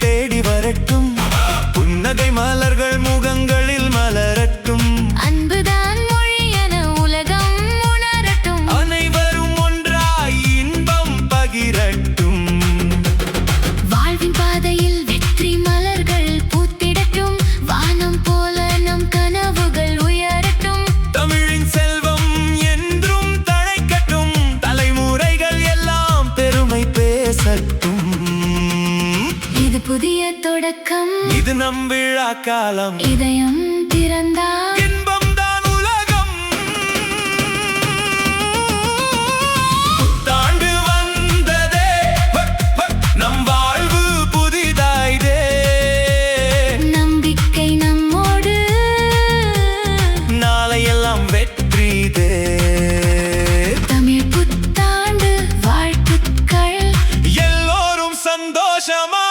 தேடி வரட்டும், புன்னகை மலர்கள் முகங்களில் மலரட்டும். அன்புதான் மொழி என உலகம் உணரட்டும், அனைவரும் ஒன்றாய் இன்பம் பகிரட்டும். வாழ்வின் பாதையில் வெற்றி மலர்கள் பூத்திடட்டும், வானம் போல நம் கனவுகள் உயரட்டும். தமிழின் செல்வம் என்றும் தழைக்கட்டும், தலைமுறைகள் எல்லாம் பெருமை பேசட்டும். இது புதிய தொடக்கம், இது நம் விழா காலம். இதயம் திறந்தால் இன்பம் தான் உலகம். புத்தாண்டு வந்ததே, நம் வாழ்வு புதிதாய்தே. நம்பிக்கை நம்மோடு, நாளையெல்லாம் வெற்றிதே. தமிழ் புத்தாண்டு வாழ்த்துக்கள். எல்லோரும் சந்தோஷமா